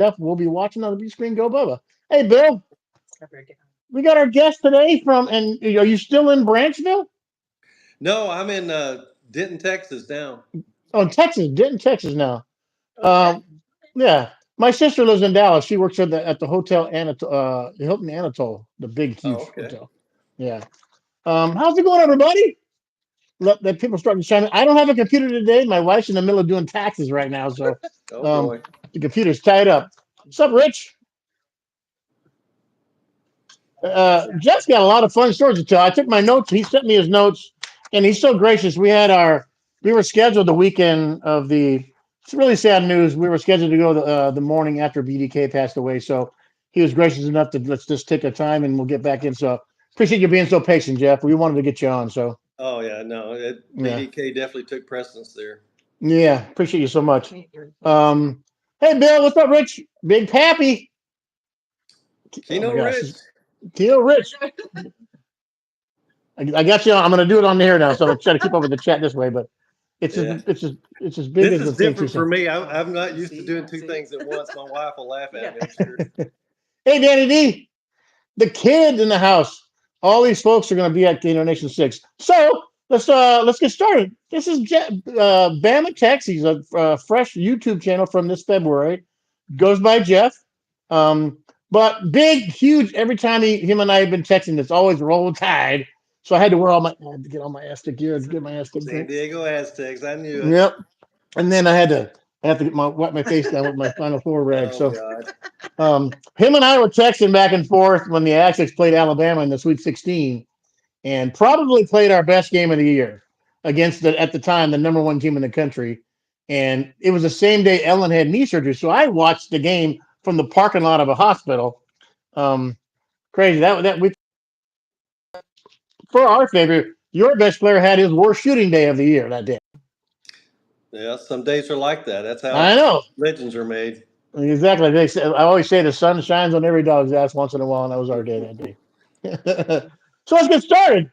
Jeff will be watching on the B screen. Go Bubba. Hey, Bill, we got our guest today from, and are you still in Branchville? No, I'm in Denton, Texas now. Oh, in Texas, Denton, Texas now. Um, yeah. My sister lives in Dallas. She works at the hotel Hilton Anatole, the big, Oh, huge okay. hotel. Yeah. How's it going, everybody? Let people starting to chime in. I don't have a computer today. My wife's in the middle of doing taxes right now, so Oh um, boy. the computer's tied up. What's up, Rich? Jeff's got a lot of fun stories to tell. I took my notes. He sent me his notes, and he's so gracious. We were scheduled the weekend of the. It's really sad news. We were scheduled to go the morning after BDK passed away. So he was gracious enough to let's just take a time and we'll get back in. So appreciate you being so patient, Jeff. We wanted to get you on. So Oh yeah, no, yeah, BDK definitely took precedence there. yeah, appreciate you so much. Um, hey Bill, what's up, Rich? Big Pappy. Oh my Keno gosh, Rich. Keel Rich. I got you. I'm going to do it on the air now, so I'm trying to keep up with the chat this way. But it's just Yeah. it's as big This as is the thing too. different for So. me. I'm not used to doing two things at once. My wife will laugh at me, I'm sure. Hey, Danny D, the kid in the house. All these folks are going to be at Keno Nation 6. So let's get started. This is BamaTex. He's a fresh YouTube channel from this February. Goes by Jeff. Um, but big, huge. Every time him and I have been texting, it's always roll tide. So I had to get all my Aztec gear, get my Aztec San drink. Diego Aztecs. I knew it. Yep. And then I have to wipe my face down with my Final Four rag. Oh So God. him and I were texting back and forth when the Aztecs played Alabama in the Sweet 16, and probably played our best game of the year against at the time the number one team in the country. And it was the same day Ellen had knee surgery, so I watched the game from the parking lot of a hospital. Um, Crazy that we for our favor, your best player had his worst shooting day of the year that day. Yeah, some days are like that. That's I how know. legends are made. Exactly. They say, I always say the sun shines on every dog's ass once in a while, and that was our day that day. So let's get started.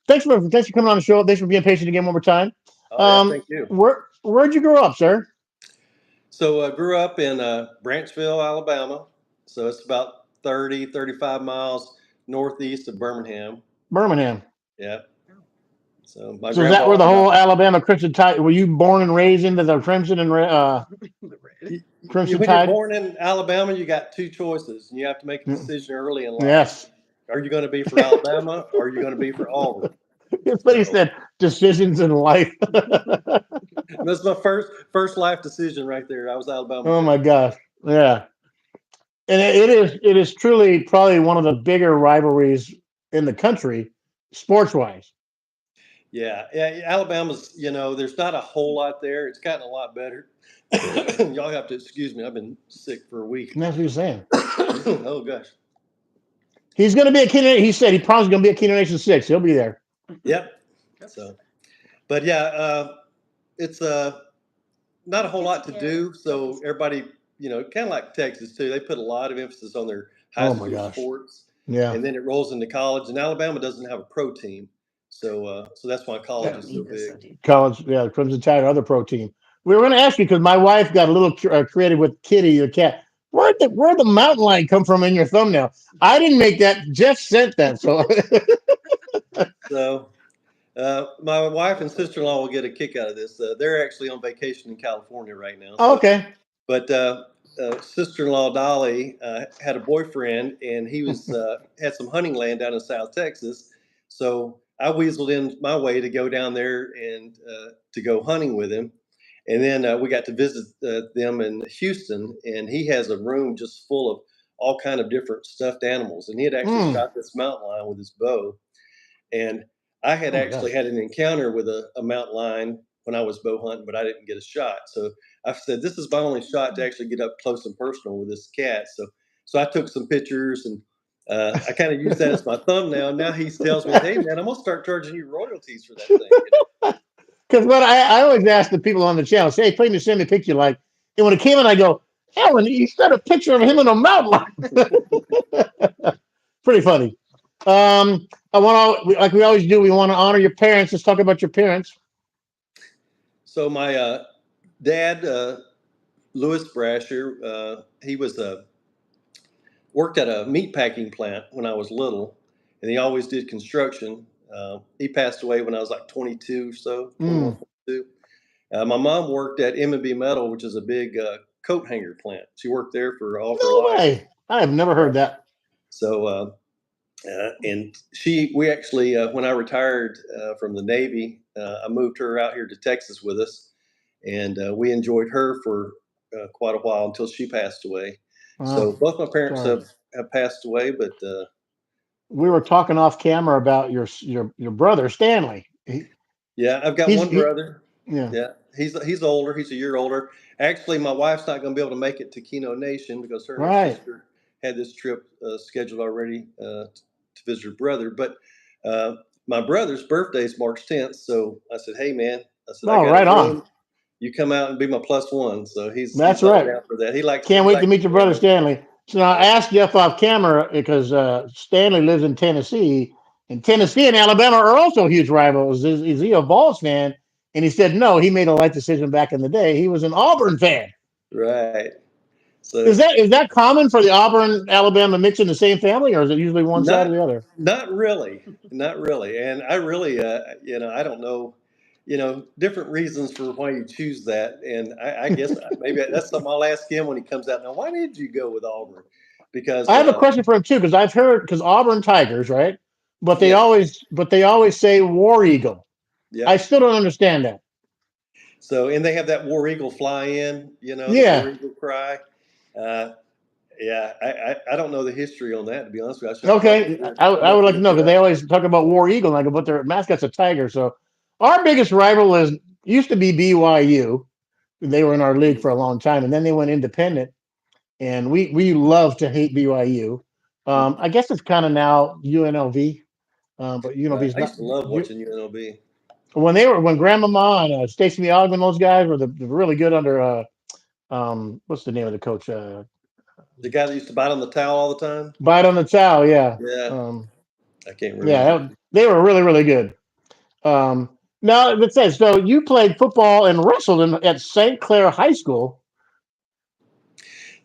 Thanks for coming on the show. Thanks for being patient again one more time. Oh yeah, thank you. Where'd you grow up, sir? So I grew up in Branchville, Alabama. So it's about 30, 35 miles northeast of Birmingham. Birmingham. Yeah. So my So is that where grandpa the and whole Alabama Crimson Tide? Were you born and raised into the Crimson and Crimson when you're Tide? born in Alabama, you got two choices, and you have to make a Mm. decision early in life. Yes. Are you going to be for Alabama, or are you going to be for Auburn? That's what he So said. Decisions in life. that's my first life decision right there. I was Alabama Oh my fan. gosh. Yeah. And it is truly probably one of the bigger rivalries in the country, sports wise. Yeah, yeah. Alabama's, there's not a whole lot there. It's gotten a lot better. Y'all have to excuse me. I've been sick for a week. And that's what he's saying. Oh gosh. He's going to be a Keno. He said he promised going to be a Keno Nation 6. He'll be there. Yep. So, but yeah, it's not a whole lot to do. So everybody, kind of like Texas too. They put a lot of emphasis on their high Oh my school gosh. sports, Yeah. and then it rolls into college. And Alabama doesn't have a pro team, so that's why college Yeah. is so big. College, yeah, Crimson Tide, other pro team. We were going to ask you because my wife got a little creative with Kitty, the cat. Where'd the mountain lion come from in your thumbnail? I didn't make that. Jeff sent that. So So my wife and sister-in-law will get a kick out of this. They're actually on vacation in California right now. So, okay. but sister-in-law Dolly had a boyfriend, and he was had some hunting land down in South Texas. So I weaseled in my way to go down there and to go hunting with him. And then we got to visit them in Houston, and he has a room just full of all kind of different stuffed animals. And he had actually Mm. shot this mountain lion with his bow. And I had Oh my actually gosh. had an encounter with a mountain lion when I was bow hunting, but I didn't get a shot. So I said, "This is my only shot to actually get up close and personal with this cat." So I took some pictures, and I kind of used that as my thumbnail. Now he tells me, "Hey man, I'm gonna start charging you royalties for that thing." Because what I always ask the people on the channel, say, hey, please send me a picture you like. And when it came in, I go, Ellen, you sent a picture of him in a mountain lion. Pretty funny. I want to, like we always do, we want to honor your parents. Let's talk about your parents. So my dad Louis Brasher. He was a worked at a meat packing plant when I was little, and he always did construction. He passed away when I was like 22 or so, 21, Mm. 22. My mom worked at M&B Metal, which is a big coat hanger plant. She worked there for all of her No life. way. I have never Yeah. heard that. So, and we actually, when I retired from the Navy, I moved her out here to Texas with us, and we enjoyed her for quite a while until she passed away. Oh, So both my parents sorry. have passed away, but We were talking off camera about your brother Stanley. yeah, I've got He's one brother. yeah. Yeah, he's older. He's a year older. Actually, my wife's not going to be able to make it to Keno Nation because her and her Right. sister had this trip scheduled already to visit her brother. But uh, my brother's birthday is March 10th, so I said, "Hey, man," I said, "I Oh, got a right on. room. You come out and be my plus one." So he's That's all right. down for that. Can't He wait to likes meet your to brother gamble. Stanley. So now I Yeah, asked Jeff off camera because Stanley lives in Tennessee, and Tennessee and Alabama are also huge rivals. Is he a Vols fan? And he said no. He made a light decision back in the day. He was an Auburn fan. right. Is So that common for the Auburn Alabama mix in the same family, or is it usually one side or not the other? not really, not really. And I really, I don't know, different reasons for why you choose that. And I guess maybe that's something I'll ask him when he comes out. Now, why did you go with Auburn? I Because have a question for him too because I've heard because Auburn Tigers, right? yes, But they always say War Eagle. I yep. still don't understand that. So and they have that War Eagle fly in, the War Yeah. Eagle cry. Uh, yeah, I don't know the history on that, to be honest with you. I probably Okay. should I would like to look know it because they up. always talk about War Eagle, and I go, but their mascot's a tiger. So our biggest rival is used to be BYU. They were in our league for a long time, and then they went independent. And we love to hate BYU. Mhm. I guess it's kind of now UNLV, but UNLV Right. is I not. used to love watching UNLV. When Grandmama and Stacey Ogden, those guys were the really good under what's the name of the coach? The guy that used to bite on the towel all the time. Bite on the Chow, yeah. Yeah, Um, I can't yeah, remember. they were really, really good. Now it says so you played football and wrestled at St. Clair High School.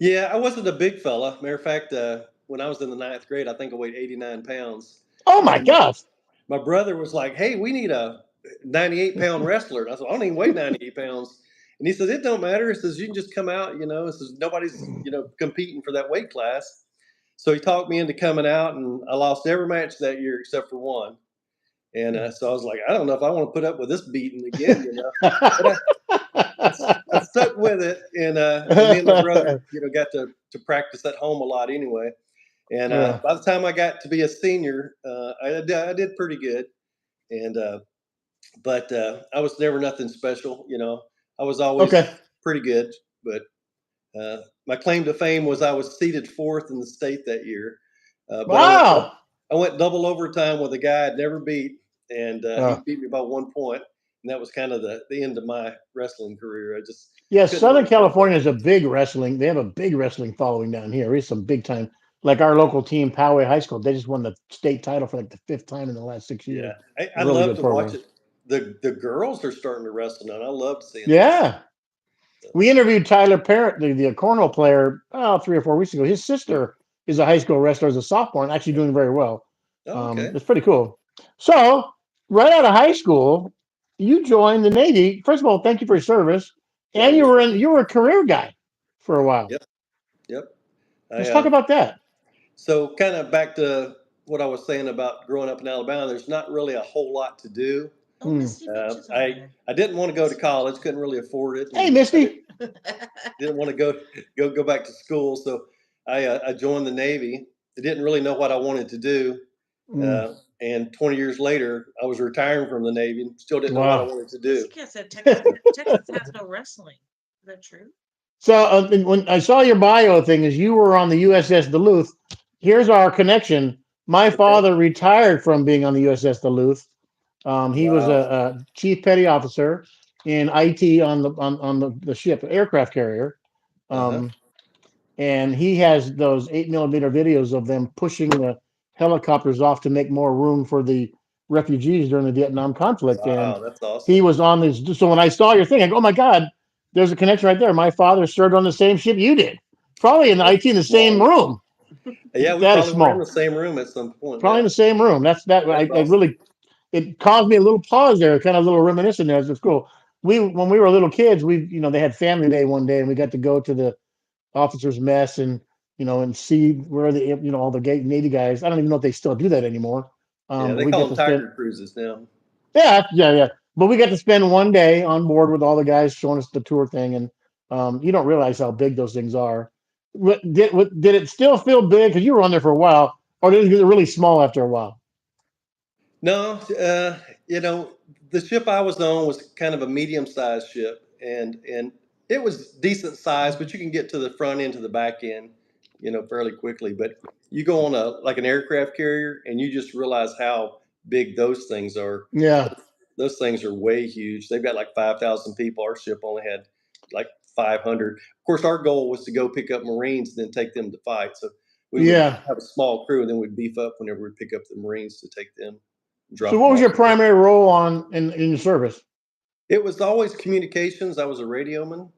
Yeah, I wasn't a big fella. Matter of fact, when I was in the ninth grade, I think I weighed 89 pounds. Oh my And gosh. my brother was like, "Hey, we need a 98-pound wrestler." And I said, "I don't even weigh 98 pounds." And he says, "It don't matter." He says, "You can just come out, He says, "Nobody's, competing for that weight class." So he talked me into coming out, and I lost every match that year except for one. And so I was like, I don't know if I want to put up with this beating again. But I stuck with it, and me and my brother, got to practice at home a lot anyway. And Yeah. by the time I got to be a senior, I did pretty good. And but I was never nothing special. I was Okay. always pretty good, but my claim to fame was I was seated fourth in the state that year. But Wow. I went double overtime with a guy I'd never beat, and Uh, he beat me by 1 point, and that was kind of the end of my wrestling career. I just yeah, couldn't Southern really catch up. California is a big wrestling. They have a big wrestling following down here. It's some big time. Like our local team, Poway High School, they just won the state title for like the fifth time in the last 6 years. Yeah, I Really love good to watch program. it. The girls are starting to wrestle now. And I loved seeing that. Yeah. We interviewed Tyler Parrott, the cornhole player, 3 or 4 weeks ago. His sister is a high school wrestler as a sophomore and actually doing very well. Oh, okay. It's pretty cool. So, right out of high school, you joined the Navy. First of all, thank you for your service, Yeah, and you were a career guy for a while. yep, yep. I Let's talk about that. So kind of back to what I was saying about growing up in Alabama. There's not really a whole lot to do. Oh, Hmm. Misty Beach is on I there. I didn't want to go to college, couldn't really afford it, Hey, and I Misty. didn't want to go back to school. So I joined the Navy. I didn't really know what I wanted to do, Hmm. and 20 years later, I was retiring from the Navy and still didn't know what I Wow. wanted to do. Jessica said Texas has no wrestling. Is that true? So when I saw your bio thing, is you were on the USS Duluth. Here's our connection. My Okay. father retired from being on the USS Duluth. He was Wow. a chief petty officer in IT on the ship, aircraft carrier. Uh huh. Um, and he has those 8 millimeter videos of them pushing the helicopters off to make more room for the refugees during the Vietnam conflict. And Wow. That's he awesome. was on this. So when I saw your thing, I go, "Oh my God, there's a connection right there. My father served on the same ship you did, probably in That's IT in the same small. room. Yeah, we That is probably were in small. the same room at some point. Probably in Yeah, the same room. That that's I awesome. really it caused me a little pause there, kind of a little reminiscent there. It's cool. We when we were little kids, they had family day one day, and we got to go to the officers' mess and and see where the all the Navy guys. I don't even know if they still do that anymore. Yeah, But they we call get them to spend Tiger cruises now. yeah. But we got to spend one day on board with all the guys showing us the tour thing, and you don't realize how big those things are. Did it still feel big because you were on there for a while, or did it get really small after a while? No, you know, the ship I was on was kind of a medium-sized ship, and it was decent size, but you can get to the front end to the back end, fairly quickly. But you go on an aircraft carrier, and you just realize how big those things are. Yeah, Those things are way huge. They've got like 5,000 people. Our ship only had like 500. Of course, our goal was to go pick up Marines and then take them to fight. So we would yeah. have a small crew, and then we'd beef up whenever we pick up the Marines to take them, So drop what them was off your there. primary role in your service? It was always communications. I was a radioman.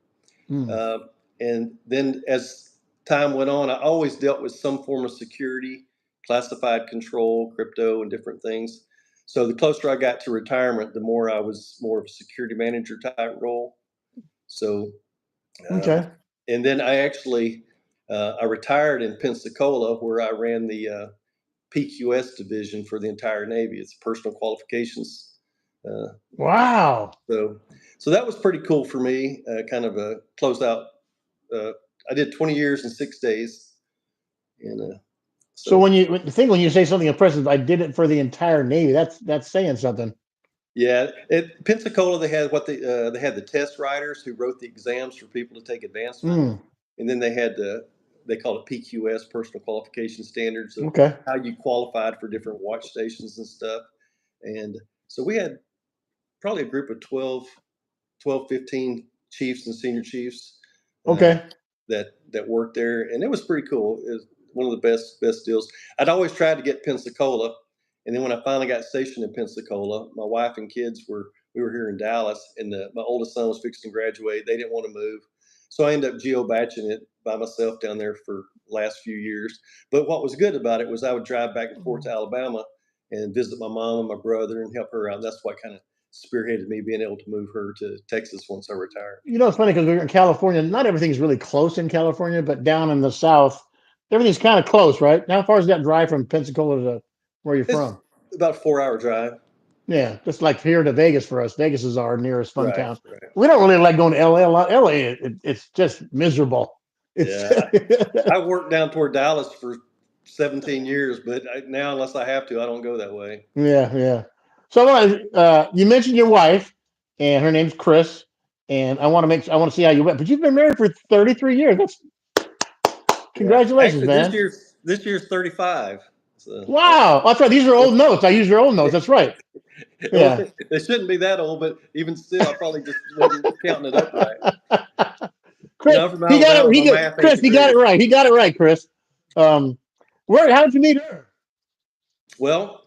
Hmm. Uh, and then as time went on, I always dealt with some form of security, classified control, crypto, and different things. So the closer I got to retirement, the more I was more of a security manager type role. So, um, Okay. and then I retired in Pensacola, where I ran the PQS division for the entire Navy. It's personal qualifications. Uh, Wow. so, so that was pretty cool for me. Kind of a close out. Uh, I did 20 years in 6 days, and So so when you say something impressive, I did it for the entire Navy. That's saying something. yeah. At Pensacola, they had the test writers who wrote the exams for people to take advancement, Hmm. and then they called it PQS, personal qualification standards of Okay. how you qualified for different watch stations and stuff. And so we had probably a group of 15 chiefs and senior chiefs uh, Okay. that worked there, and it was pretty cool. It was one of the best deals. I'd always tried to get Pensacola, and then when I finally got stationed in Pensacola, my wife and kids we were here in Dallas, and my oldest son was fixing to graduate. They didn't want to move, so I ended up geo-batching it by myself down there for the last few years. But what was good about it was I would drive back and forth to Alabama and visit my mom and my brother and help her out. That's what kind of spearheaded me being able to move her to Texas once I retired. It's funny because we're in California. Not everything's really close in California, but down in the South, everything's kind of close, right? How far is that drive from Pensacola to where you're It's from? about a 4 hour drive. Yeah, just like here to Vegas for us. Vegas is our nearest fun Right, town. right. We don't really like going to LA a lot. LA, it's just miserable. It's Yeah, I worked down toward Dallas for 17 years, but now unless I have to, I don't go that way. yeah. So you mentioned your wife, and her name's Chris, and I want to see how you went. But you've been married for 33 years. That's Yeah, congratulations, actually, man. this year's 35. So Wow, that's right. These are old notes. I used your old notes. That's right. well, Yeah. they shouldn't be that old, but even still, I probably just wasn't counting it up right. Chris, I'm from he got it. Alabama. My math ain't Chris, the he got it greatest. right. He got it right, Chris. Um, how did you meet her? Well,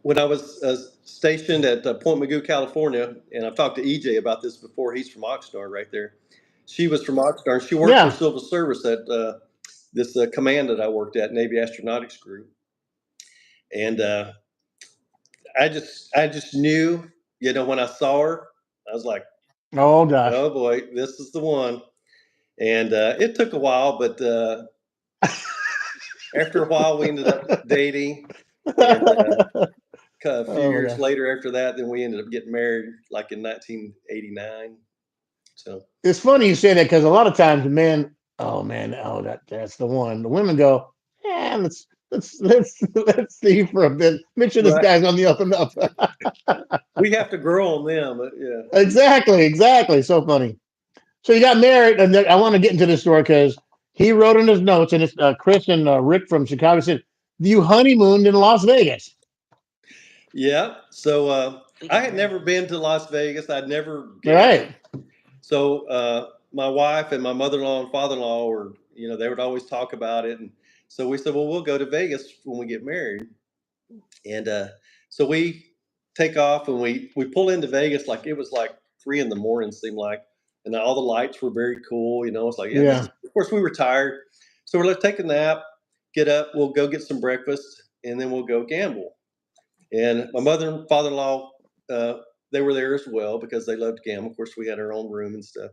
when I was stationed at Point Mugu, California, and I've talked to EJ about this before. He's from Oxnard, right there. She was from Oxnard. And she worked for Yeah. Civil Service at this command that I worked at, Navy Astronautics Group, and I just knew, when I saw her, I was like, Oh gosh. oh boy, this is the one. And it took a while, but after a while, we ended up dating, and a few Oh my years gosh. later after that, then we ended up getting married, like in 1989. So It's funny you say that because a lot of times the men, oh man, oh that's the one. The women go, yeah, let's see for a bit. Make sure this right, guy's on the up and up. we have to grow on them, but yeah, Exactly. So funny. So you got married, and I want to get into this story because he wrote in his notes, and it's Chris and Rick from Chicago said you honeymooned in Las Vegas. yeah. So We I got had married. never been to Las Vegas. I'd never All gambled. right. So my wife and my mother-in-law and father-in-law were, they would always talk about it, and so we said, well, we'll go to Vegas when we get married, and so we take off and we pull into Vegas like it was like 3 in the morning, seemed like. and all the lights were very cool. It's like, yeah, this Yeah. is. Of course, we were tired, so we're like, take a nap, get up, we'll go get some breakfast, and then we'll go gamble. And my mother and father-in-law, uh, they were there as well because they loved to gamble. Of course, we had our own room and stuff.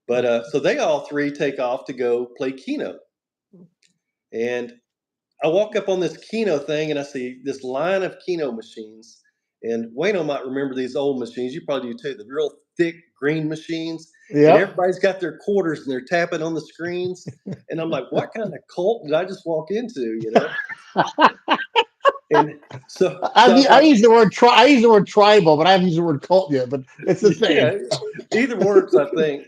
But so they all three take off to go play Keno. And I walk up on this Keno thing and I see this line of Keno machines. And Wayno might remember these old machines. You probably do too. The real thick green machines. And Yep. everybody's got their quarters and they're tapping on the screens. And I'm like, what kind of cult did I just walk into? And so I was I like, use the word I use the word tribal, but I haven't used the word cult yet. But it's the same. yeah, either works, I think.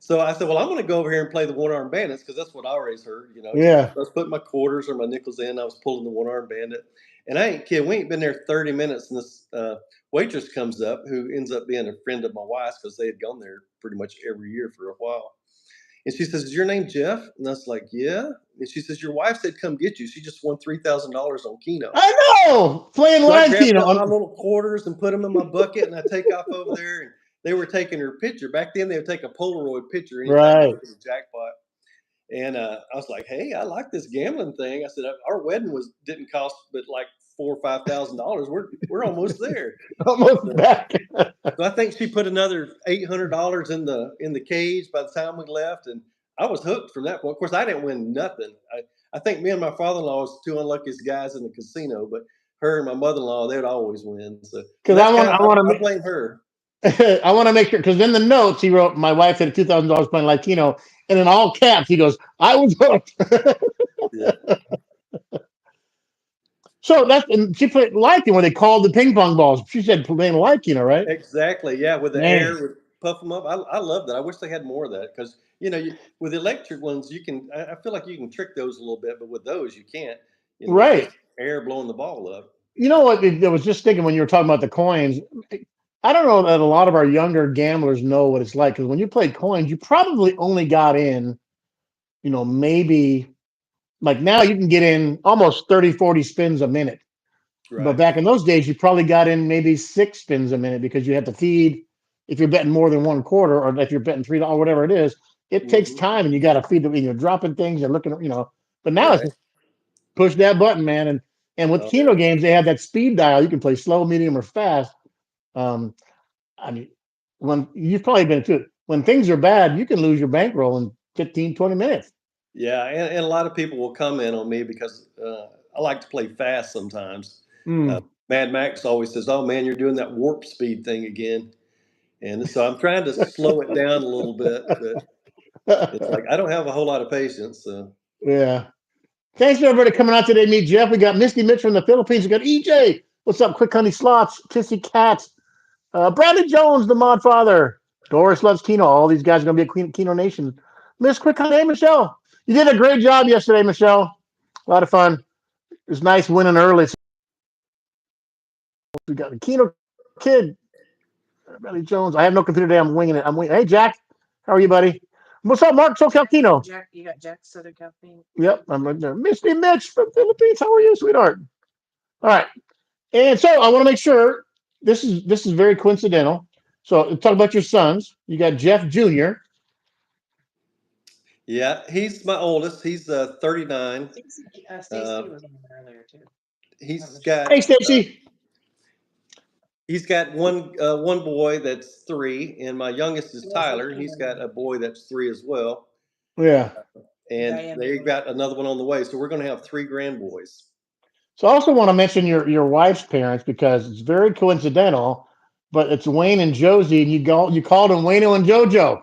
So I said, well, I'm going to go over here and play the one armed bandits because that's what I always heard. So Yeah. I was putting my quarters or my nickels in. I was pulling the one armed bandit. And I ain't kidding. We ain't been there 30 minutes. And this waitress comes up who ends up being a friend of my wife's because they had gone there pretty much every year for a while. And she says, is your name Jeff? And I was like, yeah. And she says, your wife said, come get you. She just won $3,000 on Keno. I know. Playing So I live grabbed Keno. up my little quarters and put them in my bucket, and I take off over there. And they were taking her picture. Back then, they would take a Polaroid picture anytime they Right. hit a jackpot. And I was like, "Hey, I like this gambling thing." I said, "Our wedding didn't cost but like $4,000 or $5,000. We're almost there." Almost So, back. so I think she put another $800 in the cage by the time we left, and I was hooked from that point. Of course, I didn't win nothing. I think me and my father-in-law was two unluckiest guys in the casino, but her and my mother-in-law, they would always win. So Because that's kind I of want I blame her. to I want to make sure because in the notes he wrote my wife had $2,000 playing live Keno, and in all caps he goes, I was hooked. Yeah, So that's and she played live Keno when they called the ping pong balls. She said playing live Keno, right? exactly. Yeah, with the Man. air would puff them up. I love that. I wish they had more of that because with electric ones, you can. I feel like you can trick those a little bit, but with those you can't. It's Right. just air blowing the ball up. You know what? I was just thinking when you were talking about the coins. I don't know that a lot of our younger gamblers know what it's like because when you played coins, you probably only got in, maybe like now you can get in almost 30, 40 spins a minute. But Right. back in those days, you probably got in maybe 6 spins a minute because you had to feed. If you're betting more than one quarter, or if you're betting $3, whatever it is, it takes Hmm. time, and you got to feed them. You're dropping things, you're looking. But now it's Right. just push that button, man. And with Oh Keno yeah. games, they have that speed dial. You can play slow, medium, or fast. Um, I mean, when you've probably been to it, when things are bad, you can lose your bankroll in 15, 20 minutes. Yeah, and a lot of people will comment on me because I like to play fast sometimes. Uh, Mm. Mad Max always says, "Oh man, you're doing that warp speed thing again," and so I'm trying to slow it down a little bit, but it's like I don't have a whole lot of patience. So Yeah. Thanks for everybody coming out today. Meet Jeff. We got Misty Mitch from the Philippines. We got EJ. What's up? Quick Honey Slots, Kissy Cats, Bradley Jones, the Mod Father. Doris loves Keno. All these guys are going to be at Keno Nation. Miss Quick Honey, hey, Michelle. You did a great job yesterday, Michelle. A lot of fun. It was nice winning early. So we got the Keno Kid, Bradley Jones. I have no computer today. I'm winging it. Hey, Jack. How are you, buddy? What's up, Mark? SoCal Keno. Jack, you got Jack Southern Caffeine. Yep, I'm right there. Misty Mitch from Philippines. How are you, sweetheart? All right. And so I want to make sure this is very coincidental. So talk about your sons. You got Jeff Jr. yeah, he's my oldest. He's 39. Stacy Uh, was on there earlier too. he's Michelle. got Hey, uh, Stacy. he's got one boy that's 3, and my youngest is Yes, Tyler. He's got a boy that's 3 as well. Yeah. And Diane they McGuire. got another one on the way. So we're going to have 3 grand boys. So I also want to mention your wife's parents because it's very coincidental, but it's Wayne and Josie, and you called them Wayno and JoJo.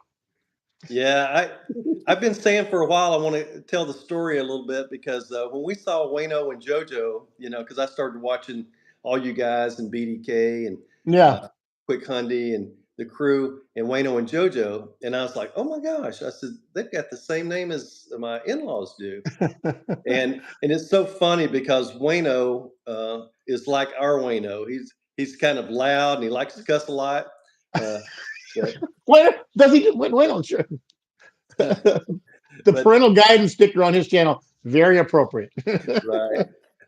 Yeah, I've been saying for a while I want to tell the story a little bit because when we saw Wayno and JoJo, because I started watching all you guys and BDK and Yeah. Quick Hundy and the crew and Wayno and JoJo, and I was like, oh my gosh! I said they've got the same name as my in-laws do, and it's so funny because Wayno is like our Wayno. He's kind of loud and he likes to cuss a lot, uh, but Wait, does he? Wait on sure. The but parental guidance sticker on his channel, very appropriate. right.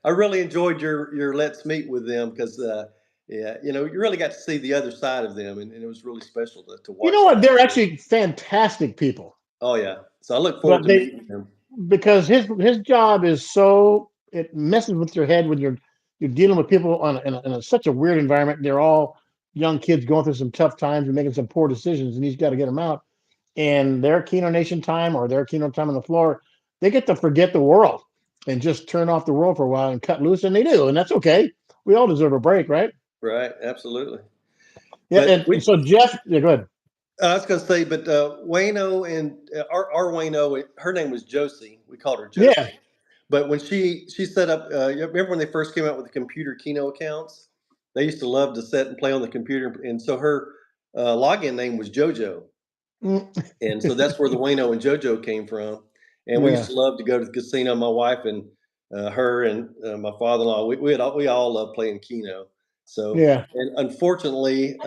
I really enjoyed your Let's Meet with them because Yeah, you really got to see the other side of them, and it was really special to You watch know what? that. They're So, actually fantastic people, oh yeah, so I look forward but to meeting them. because his job is so it messes with your head when you're dealing with people in such a weird environment. They're all young kids going through some tough times and making some poor decisions, and he's got to get them out. And their Keno Nation time or their Keno time on the floor, they get to forget the world and just turn off the world for a while and cut loose, and they do, and that's okay. We all deserve a break, right? Right, absolutely. Yeah, But and so Jeff, yeah, go ahead. I was going to say, but Wayno and our Wayno, her name was Josie. We called her Yeah. Josie. But when she set up, you remember when they first came out with the computer Keno accounts? They used to love to sit and play on the computer, and so her login name was JoJo. Mm, And so that's where the Wayno and JoJo came from. And we used yeah. to love to go to the casino. My wife and her and my father-in-law, we all love playing Keno. So, Yeah. and unfortunately,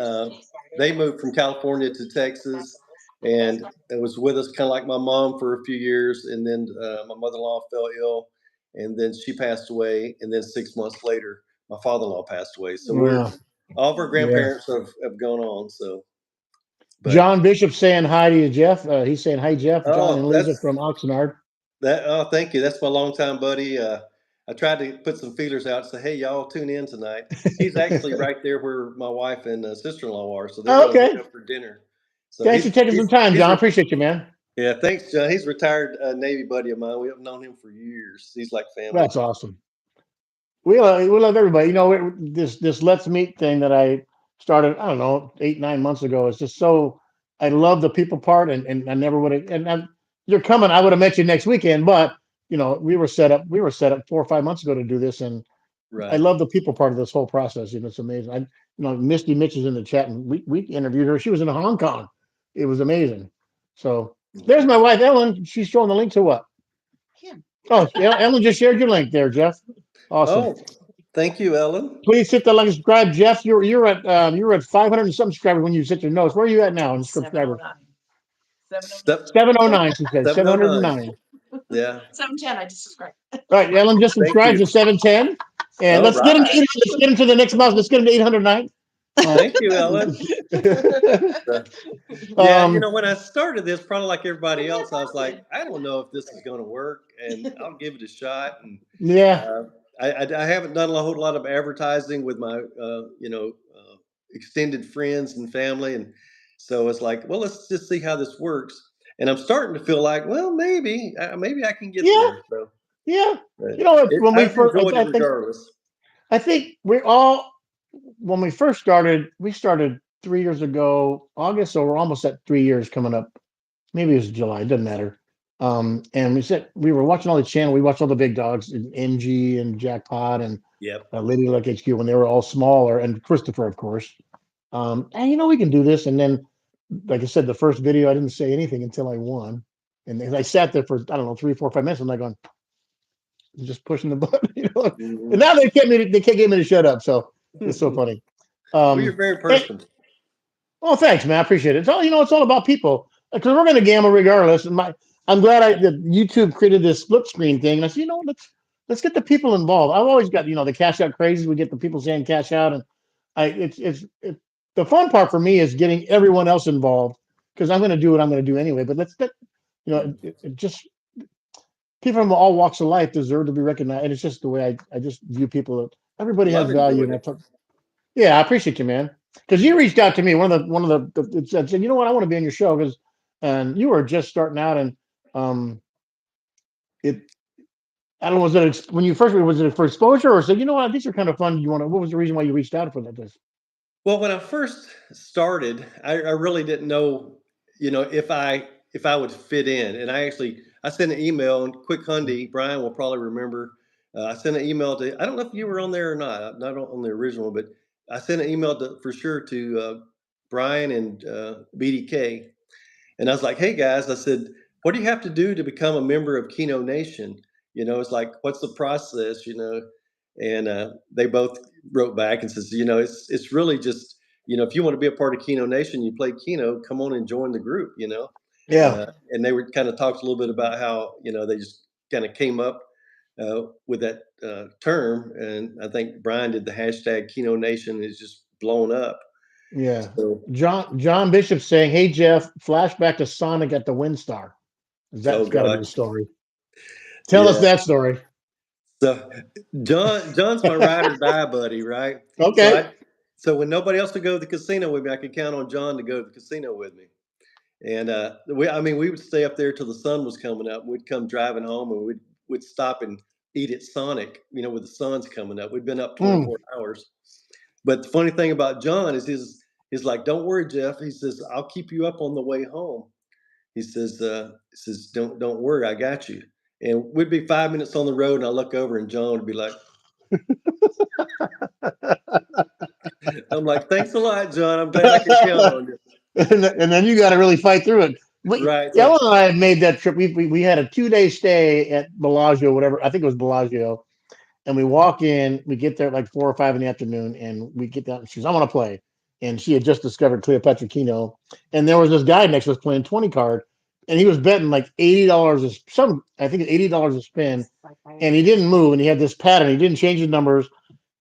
they moved from California to Texas, and it was with us kind of like my mom for a few years, and then my mother-in-law fell ill, and then she passed away, and then 6 months later, my father-in-law passed away. So Wow. all of our Yeah. grandparents have gone on. So, but John Bishop saying hi to you, Jeff. He's saying hi, Jeff, John, and oh, Lisa from Oxnard. oh, thank you. That's my longtime buddy. I tried to put some feelers out, say, hey, y'all tune in tonight. He's actually right there where my wife and sister-in-law are, so they're going to meet Okay. up for dinner. So Thanks for taking some time, John. Appreciate you, man. yeah, thanks, John. He's a retired Navy buddy of mine. We have known him for years. He's like family. That's awesome. We love everybody. You know, this Let's Meet thing that I started, I don't know, 8 9 months ago. It's just so I love the people part, and I never would have. And you're coming. I would have met you next weekend, but we were set up 4 or 5 months ago to do this, and I Right. love the people part of this whole process. It's amazing. Misty Mitch is in the chat, and we interviewed her. She was in Hong Kong. It was amazing. So there's my wife, Ellen. She's showing the link to what? Him. Oh, Ellen just shared your link there, Jeff. Awesome. Oh, thank you, Ellen. Please hit the like and subscribe, Jeff. You're at 500 and some subscribers when you set your notes. Where are you at now in subscribers? 709. 709. Step 709. She said 709. 709. Yeah. 710. I just subscribed. All right, Ellen just Thank subscribed you. to 710, and All let's get him. right. Let's get him to the next month. Let's get him to 809. Thank you, Ellen. Uh, Yeah, um, when I started this, probably like everybody else, I was like, I don't know if this is going to work, and I'll give it a shot. And yeah, uh, I haven't done a whole lot of advertising with my, extended friends and family, and so it's like, well, let's just see how this works. And I'm starting to feel like, well, maybe I can get yeah, there. So, yeah. but When we I've first, enjoyed it regardless. I think we all, when we first started, we started 3 years ago, August, so we're almost at 3 years coming up. Maybe it was July, it doesn't matter. And we were watching all the channel. We watched all the big dogs, NG and Jackpot and Yep. Lady Luck HQ when they were all smaller, and Christopher, of course. And we can do this. And then, like I said, the first video, I didn't say anything until I won, and then I sat there for I don't know 3 4 5 minutes. I'm like going, just pushing the button. And Hmm. now they can't get me to shut up. So it's so Well, funny. you're very Hey, personal. oh, thanks, man. I appreciate it. It's all about people because we're going to gamble regardless. And I'm glad that YouTube created this split screen thing. And I said, let's get the people involved. I've always got the cash out crazies. We get the people saying cash out, and the fun part for me is getting everyone else involved because I'm going to do what I'm going to do anyway. But it just people from all walks of life deserve to be recognized, and it's just the way I just view people. Everybody Well, has I've value, enjoyed and it. yeah, I appreciate you, man. Because you reached out to me, it said, you know what, I want to be on your show and you were just starting out, and um, it. I don't know, when you first was it for exposure, or said, you know what, these are kind of fun. What was the reason why you reached out for that? This? Well, when I first started, I really didn't know, if I would fit in. And I sent an email, and Quick Hundy, Brian will probably remember. I sent an email to, I don't know if you were on there or not on the original, but I sent an email for sure to Brian and BDK. And I was like, hey guys, I said, what do you have to do to become a member of Keno Nation? It's like, what's the process, And they both wrote back and says, it's really just, if you want to be a part of Keno Nation, you play Keno, come on and join the group. Yeah, And they were kind of talked a little bit about how, they just kind of came up. with that term, and I think Brian did the hashtag Keno Nation is just blown up. Yeah. So, John Bishop saying, "Hey Jeff, flashback to Sonic at the WinStar." oh That's got to be the gosh, story. Tell us yeah. that story. So John's my ride or die buddy, right? So Okay. so when nobody else would go to the casino with me, I could count on John to go to the casino with me. And we would stay up there till the sun was coming up. We'd come driving home, and we'd stop and eat at Sonic, with the sun's coming up. We'd been up Mm. 24 hours. But the funny thing about John is he's like, "Don't worry, Jeff." He says, "I'll keep you up on the way home." He says, "Don't worry, I got you." And we'd be 5 minutes on the road, and I look over, and John would be like, "I'm like, thanks a lot, John. I'm glad I can count on you." And then you got to really fight through it. Right. So Ellen and I had made that trip. We had a 2-day stay at Bellagio, whatever. I think it was Bellagio. And we walk in, we get there at like 4 or 5 in the afternoon, and we get down. She goes, "I want to play." And she had just discovered Cleopatra Keno. And there was this guy next to us playing 20 card, and he was betting like $80 I think it's $80 a spin. And he didn't move, and he had this pattern. He didn't change his numbers,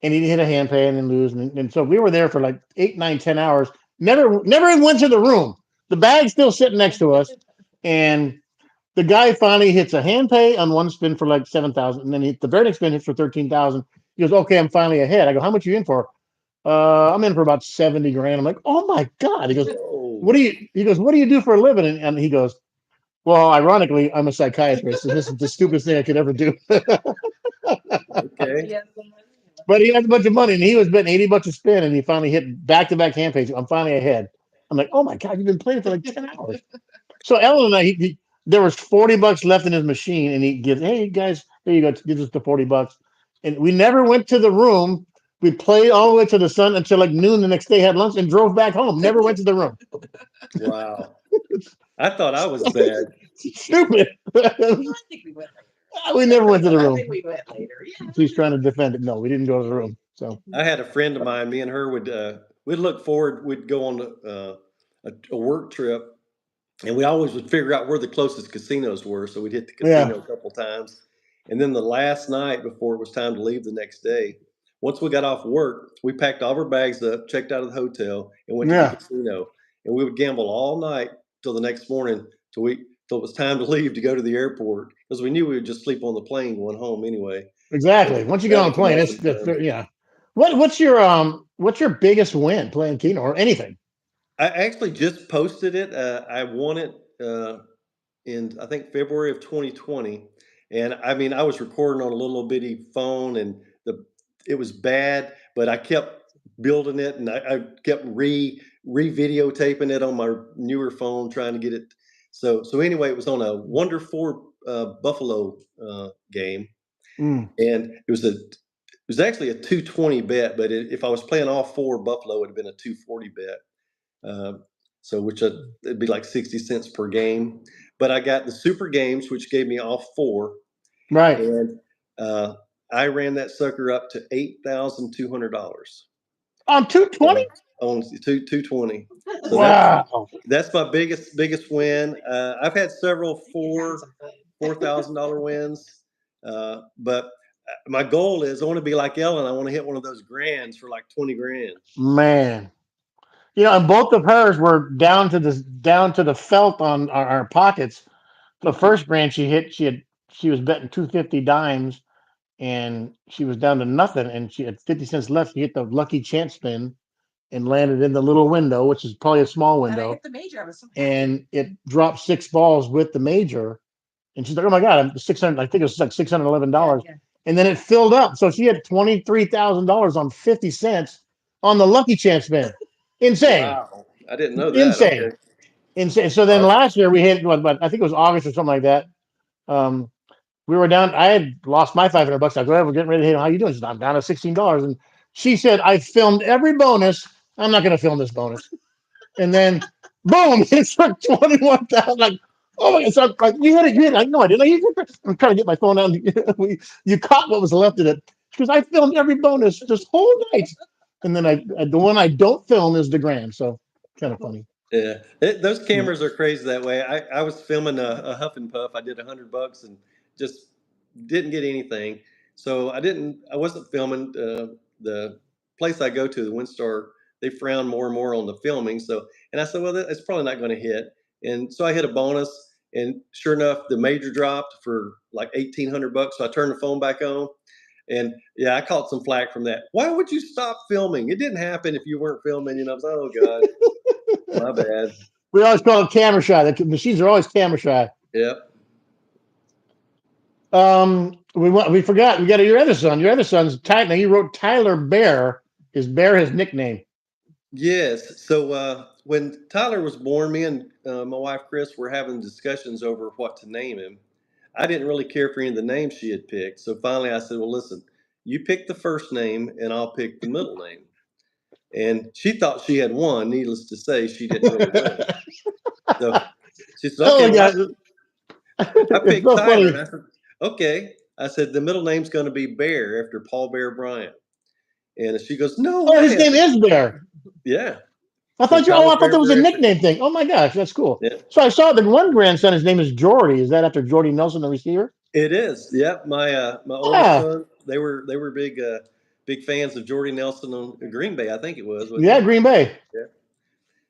and he hit a hand pay and then lose. And so we were there for like 8, 9, 10 hours. Never even went to the room. The bag's still sitting next to us. And the guy finally hits a hand pay on one spin for like 7,000, and then the very next spin hits for 13,000. He goes, "Okay, I'm finally ahead." I go, "How much are you in for?" I'm in for about 70 grand. I'm like, "Oh my god!" He goes, "What whoa. do you?" He goes, "What do you do for a living?" And he goes, "Well, ironically, I'm a psychiatrist, and this is the stupidest thing I could ever do." Okay. Yeah. But he has a bunch of money, and he was betting $80 a spin, and he finally hit back-to-back hand pays. I'm finally ahead. I'm like, "Oh my god, you've been playing for like 10 hours." So Ellen and I, there was $40 left in his machine, and he gives, "Hey guys, there you go." Gives us the $40, and we never went to the room. We played all the way to the sun until like noon the next day. Had lunch and drove back home. Never went to the room. Wow. I thought I was bad. Stupid. I think we went We later. never went to the I room. think we went later. Yeah. She's trying to defend it. No, we didn't go to the room. So I had a friend of mine. Me and her we'd look forward. We'd go on a work trip, and we always would figure out where the closest casinos were. So we'd hit the yeah, casino a couple times, and then the last night before it was time to leave the next day, once we got off work, we packed all of our bags up, checked out of the hotel, and went to the yeah, casino. And we would gamble all night till the next morning till it was time to leave to go to the airport because we knew we would just sleep on the plane going home anyway. So exactly. Once you get that on a was an plane, awesome that's time. yeah. What's your biggest win playing Keno or anything? I actually just posted it. I won it in I think February of 2020, and I mean I was recording on a little bitty phone, and it was bad, but I kept building it, and I kept re videotaping it on my newer phone, trying to get it. So anyway, it was on a Wonder Four Buffalo game, Mm, and it was actually a 220 bet, but if I was playing all four Buffalo, it would have been a 240 bet. Uh, so which it'd be like 60 cents per game. But I got the super games, which gave me all four, right. and uh, I ran that sucker up to $8,200 220. on 220. So Wow. that's my biggest win. I've had several $4,000 wins, but my goal is I want to be like Ellen. I want to hit one of those grands for like 20 grand. Man. And both of hers were down to the felt on our pockets. The first brand she hit, she was betting 250 dimes, and she was down to nothing, and she had 50 cents left. She hit the lucky chance spin and landed in the little window, which is probably a small And I window, hit the major. I was so happy. and it dropped 6 balls with the major. And she's like, "Oh my god, I'm 600." I think it was like $611. Yeah. And then it filled up, so she had $23,000 on 50 cents on the lucky chance spin. Insane, Wow, I didn't know that. insane, Okay, insane. So then awesome. last year we hit what? I think it was August or something like that. Um, we were down. I had lost my $500. I go, "Hey, we're getting ready to hit. How you doing?" She said, "I'm down to $16." And she said, "I filmed every bonus. I'm not going to film this bonus." And then, boom, it's like 21,000. Like, oh my God. So like, you had it. You had it. Like, no, I didn't. Like, I'm trying to get my phone out. You caught what was left of it. Because I filmed every bonus this whole night. And then the one I don't film is the grand. So kind of funny. Yeah, those Yeah. cameras are crazy that way. I was filming a Huff and Puff. I did $100 and just didn't get anything. So I wasn't filming. The place I go to, the WinStar, they frown more and more on the filming. So, and I said, well, it's probably not going to hit. And so I hit a bonus, and sure enough, the major dropped for like $1,800. So I turned the phone back on, and yeah, I caught some flack from that. Why would you stop filming? It didn't happen if you weren't filming. I was like, oh god, my bad. We always call it camera shy. The machines are always camera shy. Yep. We forgot. We got your other son. Your other son's Tyler. He wrote Tyler Bear. Is Bear his nickname? Yes. So when Tyler was born, me and my wife Chris were having discussions over what to name him. I didn't really care for any of the names she had picked. So finally I said, well, listen, you pick the first name and I'll pick the middle name. And she thought she had won. Needless to say, she didn't really win. So she said, Oh okay, my well, god, I it's picked so Tyler. funny. And I said, okay. I said, the middle name's going to be Bear after Paul Bear Bryant. And she goes, no Oh, his way. I name said, is Bear. yeah. I So thought you. Oh, Tyler I thought Bear that was a Bear after, nickname thing. Oh my gosh, that's cool. yeah. So I saw that one grandson. His name is Jordy. Is that after Jordy Nelson, the receiver? It is. Yep. My oldest Yeah, son, they were big fans of Jordy Nelson on Green Bay, I think it was, wasn't yeah, it? Green Bay. Yeah. And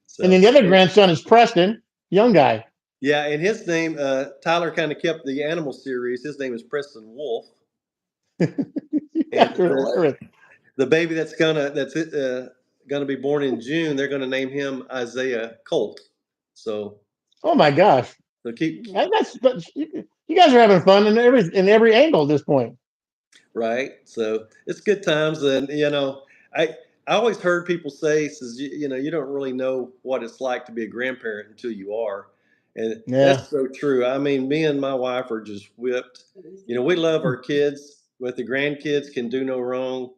So then the other grandson is Preston, young guy. yeah, and his name, Tyler kind of kept the animal series. His name is Preston Wolf. You And guys are hilarious. the baby that's gonna be born in June, they're gonna name him Isaiah Colt. So Oh my gosh, so keep that's you guys are having fun in every angle at this point. right. So it's good times, and I always heard people say, says you don't really know what it's like to be a grandparent until you are, and Yeah. that's so true. I mean, me and my wife are just whipped. We love our kids, but the grandkids can do no wrong,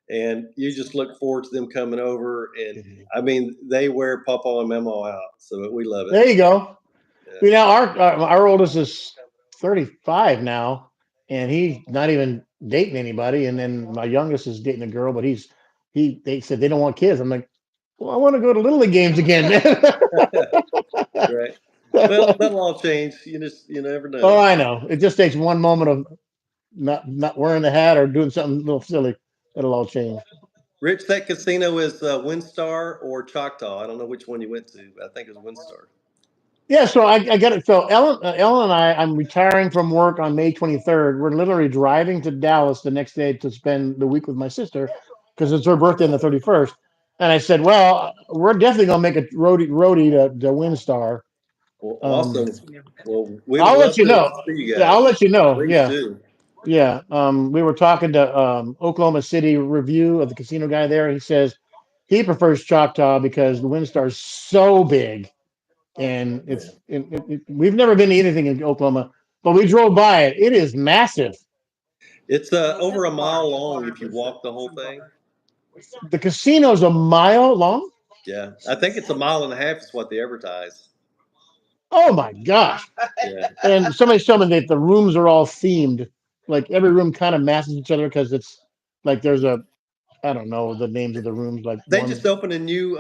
and you just look forward to them coming over, and I mean, they wear Papa and Mama out, so we love it. There you go. Yeah. We now our oldest is 35 now, and he's not even dating anybody. And then my youngest is dating a girl, but they said they don't want kids. I'm like, well, I want to go to Little League games again, man. Right. Well, that'll all change. You never Oh, know. I know. It just takes one moment of not wearing the hat or doing something a little silly. It'll all change. Rich, that casino is WinStar or Choctaw. I don't know which one you went to. But I think it was WinStar. Yeah, so I got it. So Ellen and I'm retiring from work on May 23rd. We're literally driving to Dallas the next day to spend the week with my sister because it's her birthday on the 31st. And I said, well, we're definitely gonna make a roadie to WinStar. Well, Um, awesome. Well, we would I'll let love you to know. see you Yeah, I'll guys. let you know. Please Yeah, do. yeah. We were talking to Oklahoma City Review of the casino guy there. He says he prefers Choctaw because the WinStar is so big and we've never been to anything in Oklahoma, but we drove by it. It is massive. It's over a mile long if you walk the whole thing. The casino's a mile long. Yeah, I think it's a mile and a half is what they advertise. Oh my gosh! Yeah, And somebody told me that the rooms are all themed. Like every room kind of matches each other because it's like there's a I don't know the names of the rooms. Like they one. just opened a new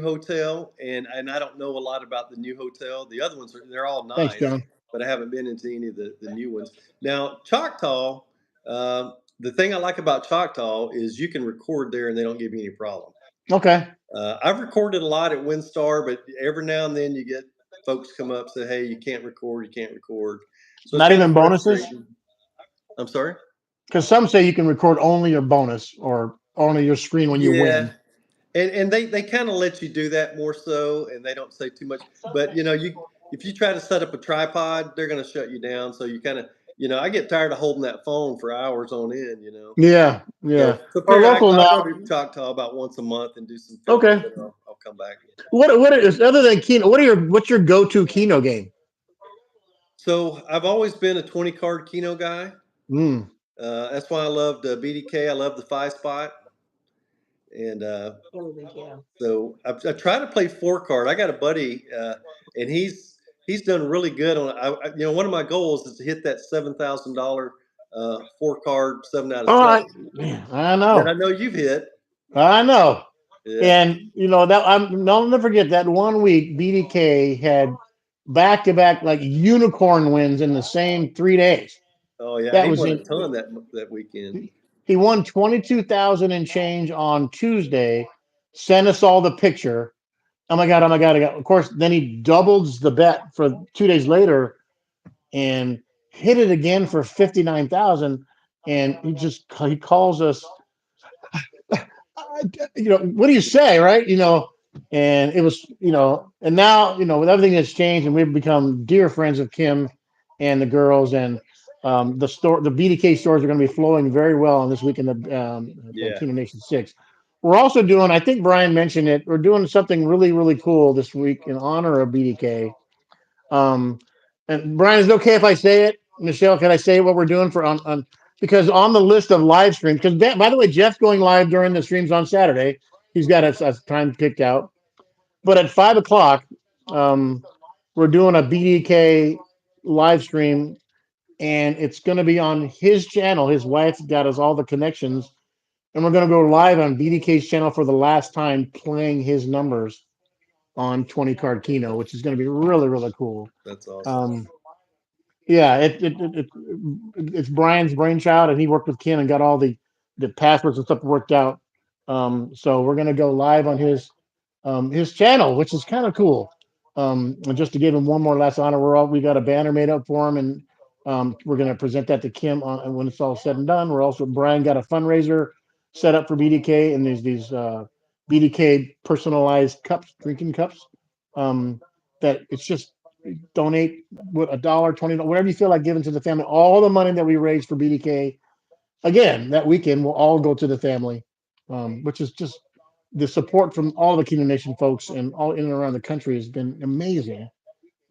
hotel, and I don't know a lot about the new hotel. The other ones they're all Thanks, nice, John. but I haven't been into any of the new ones. Now Choctaw, the thing I like about Choctaw is you can record there and they don't give you any problem. Okay. I've recorded a lot at WinStar, but every now and then you get folks come up say, "Hey, you can't record, you can't record," so it's Not kind of even bonuses frustrating. I'm sorry. because some say you can record only your bonus or only your screen when you Yeah, win. and they kind of let you do that more so, and they don't say too much. But if you try to set up a tripod, they're going to shut you down. So you kind of I get tired of holding that phone for hours on end. Yeah, yeah. So Our figure local I'll now. go to Choctaw about once a month and do some filming, Okay. and then I'll come back. What is other than Keno? What's your go-to Keno game? So I've always been a 20 card Keno guy. Mm. That's why I loved BDK. I love the 5 spot, and so I try to play 4 card. I got a buddy, and he's done really good on. One of my goals is to hit that $7,000 4 card 7 out of 7 Man, I that I know, know you've hit. I know, Yeah, and that I'll never forget that one week. BDK had back-to-back like unicorn wins in the same 3 days. Oh yeah, That he was won a in. ton that weekend. He won 22,000 and change on Tuesday. Sent us all the picture. Oh my god! Oh my god! Of course, then he doubles the bet for 2 days later and hit it again for 59,000. And he calls us, what do you say, right? And it was, and now, with everything that's changed and we've become dear friends of Kim and the girls, and the BDK stores are going to be flowing very well on this weekend of Yeah, Keno Nation 6. We're also doing, I think Brian mentioned it, we're doing something really, really cool this week in honor of BDK. Um, and Brian, is it okay if I say it? Michelle, can I say what we're doing on because on the list of live streams, because by the way, Jeff's going live during the streams on Saturday. He's got a time picked out. But at 5 o'clock, um, we're doing a BDK live stream, and it's going to be on his channel. His wife got us all the connections, and we're going to go live on BDK's channel for the last time, playing his numbers on 20 card Keno, which is going to be really, really cool. that's awesome. Um, yeah, it's Brian's brainchild, and he worked with Ken and got all the passwords and stuff worked out. So we're gonna go live on his channel, which is kind of cool. And just to give him one more last honor, we got a banner made up for him, and we're gonna present that to Kim when it's all said and done. Brian got a fundraiser set up for BDK, and there's these BDK personalized cups, drinking cups. Um, that it's just donate with $1, $20, whatever you feel like giving to the family. All the money that we raise for BDK again that weekend will all go to the family, which is just the support from all the Kingdom Nation folks and all in and around the country has been amazing.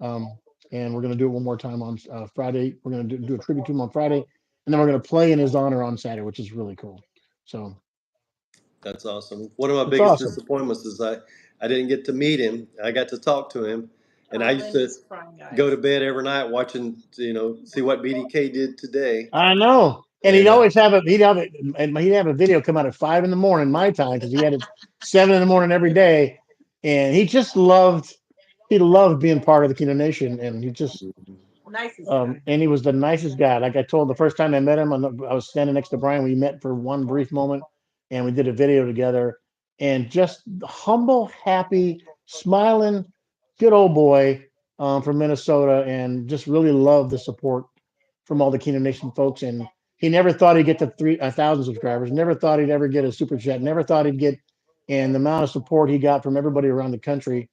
Um, and we're going to do it one more time on Friday. We're going to do a tribute to him on Friday, and then we're going to play in his honor on Saturday, which is really cool. So That's awesome. One of my it's biggest awesome. disappointments is I didn't get to meet him. I got to talk to him, and I Oh, used to this fun, go guys. to bed every night watching, see what BDK did today. I know. And he'd And always have a video come out at 5 in the morning my time because he had it 7 in the morning every day, and he loved being part of the Kingdom Nation, and Nicest guy. and he was the nicest guy. Like I told the first time I met him, I was standing next to Brian. We met for one brief moment, and we did a video together. And just humble, happy, smiling, good old boy from Minnesota, and just really loved the support from all the Kingdom Nation folks. And he never thought he'd get to 1,000 subscribers. Never thought he'd ever get a super chat. Never thought he'd get, and the amount of support he got from everybody around the country,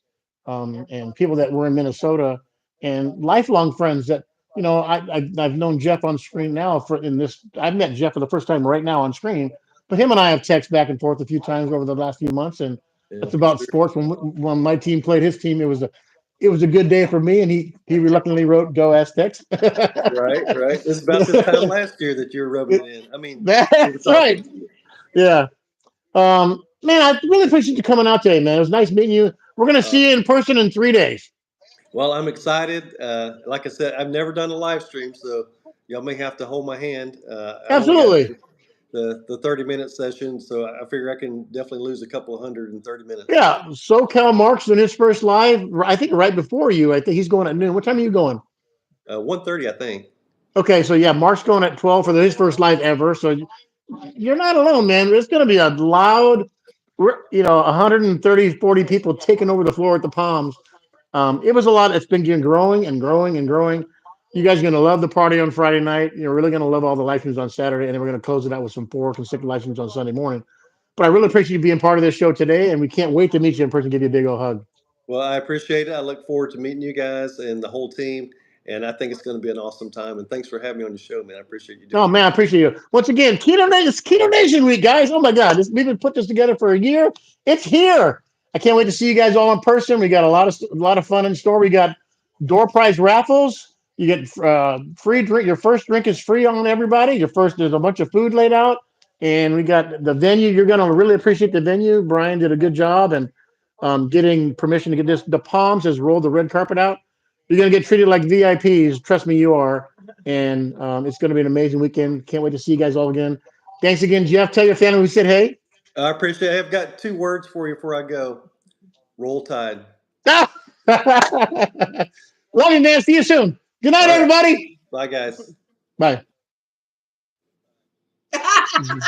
and people that were in Minnesota, and lifelong friends that I've known Jeff on screen now for in this. I've met Jeff for the first time right now on screen, but him and I have texted back and forth a few times over the last few months, and yeah, that's about sports. When my team played his team, it was a good day for me, and he reluctantly wrote "Go Aztecs." right, right. It's about this time last year that you were rubbing it in. I mean, we were That's talking. right. Yeah. Man, I really appreciate you coming out today, man. It was nice meeting you. We're gonna Uh, see you in person in 3 days. well, I'm excited. Like I said, I've never done a live stream, so y'all may have to hold my hand. I only got Absolutely. the 30-minute session, so I figure I can definitely lose a couple of hundred in 30 minutes. Yeah. SoCal Mark's in his first live. I think right before you. I think he's going at noon. What time are you going? 1:30, I think. Okay, so yeah, Mark's going at 12 for his first live ever. So you're not alone, man. It's going to be a loud, 130, 40 people taking over the floor at the Palms. It was a lot. It's been growing and growing and growing. You guys are going to love the party on Friday night. You're really going to love all the live streams on Saturday, and then we're going to close it out with some 4 consecutive live streams on Sunday morning. But I really appreciate you being part of this show today, and we can't wait to meet you in person. Give you a big old hug. Well, I appreciate it. I look forward to meeting you guys and the whole team, and I think it's going to be an awesome time. And thanks for having me on the show, man. I appreciate you Oh doing it. man, I appreciate you once again. Keto Nation Week, guys. Oh my God, we've been put this together for a year. It's here. I can't wait to see you guys all in person. We got a lot of fun in store. We got door prize raffles. You get free drink. Your first drink is free on everybody. There's a bunch of food laid out, and we got the venue. You're gonna really appreciate the venue. Brian did a good job, and getting permission to get this. The Palms has rolled the red carpet out. You're gonna get treated like VIPs. Trust me, you are. And it's going to be an amazing weekend. Can't wait to see you guys all again. Thanks again, Jeff. Tell your family we said hey. I appreciate it. I've got 2 words for you before I go. Roll Tide. Love you, man. See you soon. Good night, All right. everybody. Bye, guys. Bye. Mhm.